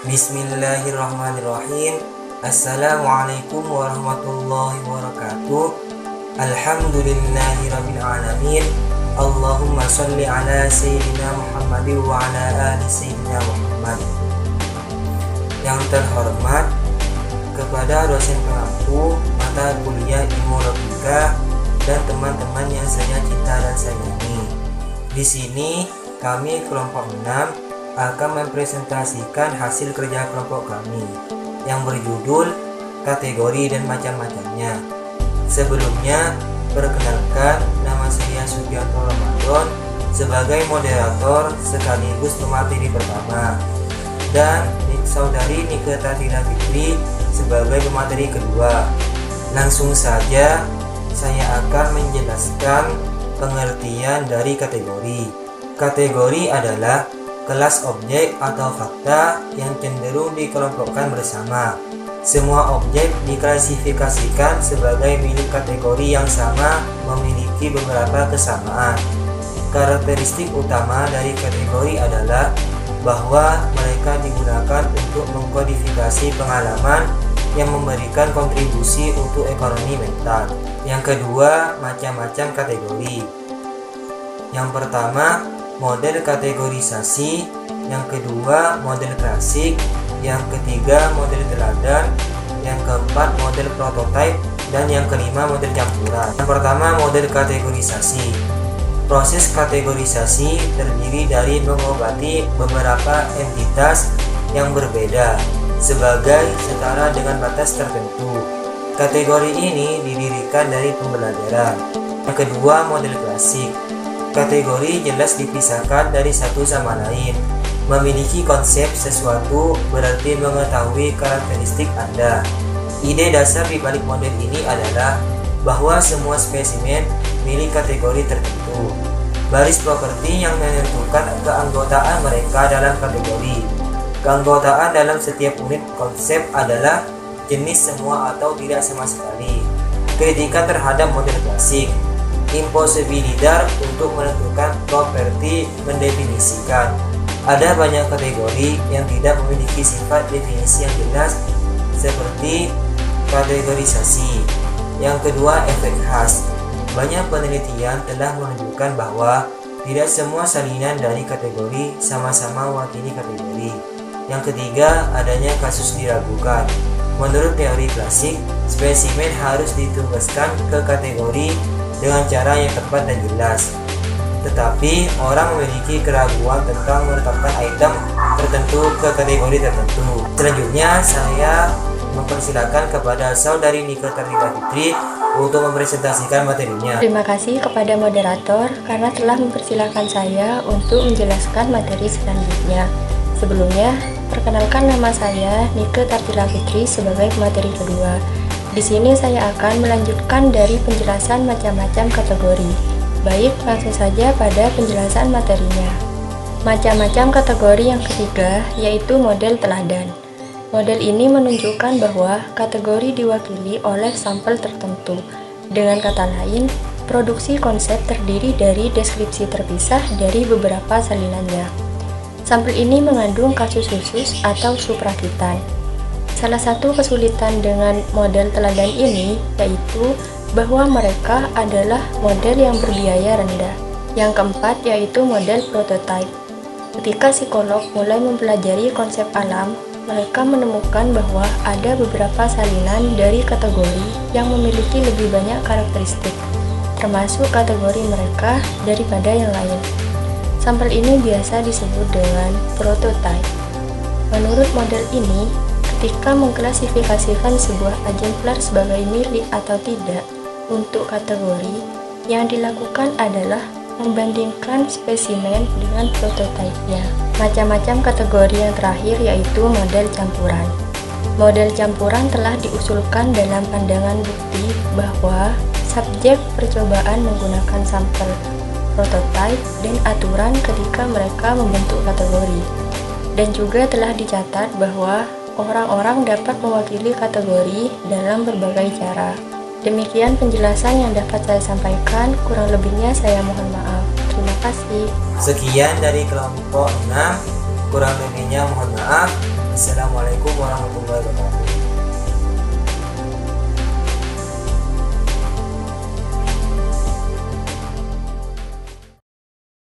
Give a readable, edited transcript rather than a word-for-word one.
Bismillahirrahmanirrahim. Assalamualaikum warahmatullahi wabarakatuh. Alhamdulillahirabbil alamin. Allahumma sholli ala sayyidina Muhammadin wa ala ali sayyidina Muhammad. Yang terhormat kepada dosen pengampu mata kuliah ilmu logika dan teman-teman yang saya cinta dan sayangi. Di sini kami kelompok 6 akan mempresentasikan hasil kerja kelompok kami yang berjudul kategori dan macam-macamnya. Sebelumnya, perkenalkan, nama saya Sugianto Ramadan sebagai moderator sekaligus pemateri pertama, dan saudari Nike Tatila Fitri sebagai pemateri kedua. Langsung saja saya akan menjelaskan pengertian dari kategori. Kategori adalah kelas objek atau fakta yang cenderung dikelompokkan bersama. Semua objek diklasifikasikan sebagai milik kategori yang sama memiliki beberapa kesamaan. Karakteristik utama dari kategori adalah bahwa mereka digunakan untuk mengkodifikasi pengalaman yang memberikan kontribusi untuk ekonomi mental. Yang kedua, macam-macam kategori. Yang pertama, model kategorisasi, yang kedua model klasik, yang ketiga model teladan, yang keempat model prototipe, dan yang kelima model campuran. Yang pertama, model kategorisasi. Proses kategorisasi terdiri dari mengobati beberapa entitas yang berbeda sebagai setara dengan batas tertentu. Kategori ini didirikan dari pembelajaran. Yang kedua, model klasik. Kategori jelas dipisahkan dari satu sama lain. Memiliki konsep sesuatu berarti mengetahui karakteristik Anda. Ide dasar di balik model ini adalah bahwa semua spesimen milik kategori tertentu. Baris properti yang menentukan keanggotaan mereka dalam kategori. Keanggotaan dalam setiap unit konsep adalah jenis semua atau tidak sama sekali. Kritikan terhadap model klasik. Imposibilidad untuk menentukan properti mendefinisikan. Ada banyak kategori yang tidak memiliki sifat definisi yang jelas seperti kategorisasi. Yang kedua, efek khas. Banyak penelitian telah menunjukkan bahwa tidak semua salinan dari kategori sama-sama mewakili kategori. Yang ketiga, adanya kasus diragukan. Menurut teori klasik, spesimen harus ditugaskan ke kategori dengan cara yang tepat dan jelas. Tetapi orang memiliki keraguan tentang menetapkan item tertentu ke kategori tertentu. Selanjutnya saya mempersilakan kepada saudari Nike Tatila Fitri untuk mempresentasikan materinya. Terima kasih kepada moderator karena telah mempersilakan saya untuk menjelaskan materi selanjutnya. Sebelumnya, perkenalkan nama saya Nike Tatila Fitri sebagai pemateri kedua. Di sini saya akan melanjutkan dari penjelasan macam-macam kategori. Baik, langsung saja pada penjelasan materinya. Macam-macam kategori yang ketiga yaitu model teladan. Model ini menunjukkan bahwa kategori diwakili oleh sampel tertentu. Dengan kata lain, produksi konsep terdiri dari deskripsi terpisah dari beberapa salinannya. Sampel ini mengandung kasus khusus atau suprakitan. Salah satu kesulitan dengan model teladan ini yaitu bahwa mereka adalah model yang berbiaya rendah. Yang keempat yaitu model prototipe. Ketika psikolog mulai mempelajari konsep alam, mereka menemukan bahwa ada beberapa salinan dari kategori yang memiliki lebih banyak karakteristik, termasuk kategori mereka daripada yang lain. Sampel ini biasa disebut dengan prototipe. Menurut model ini, ketika mengklasifikasikan sebuah exemplar sebagai milik atau tidak untuk kategori, yang dilakukan adalah membandingkan spesimen dengan prototipe-nya. Macam-macam kategori yang terakhir yaitu model campuran. Model campuran telah diusulkan dalam pandangan bukti bahwa subjek percobaan menggunakan sampel, prototipe, dan aturan ketika mereka membentuk kategori. Dan juga telah dicatat bahwa orang-orang dapat mewakili kategori dalam berbagai cara. Demikian penjelasan yang dapat saya sampaikan, kurang lebihnya saya mohon maaf. Terima kasih. Sekian dari kelompok 6, kurang lebihnya mohon maaf. Assalamualaikum. Assalamualaikum warahmatullahi wabarakatuh.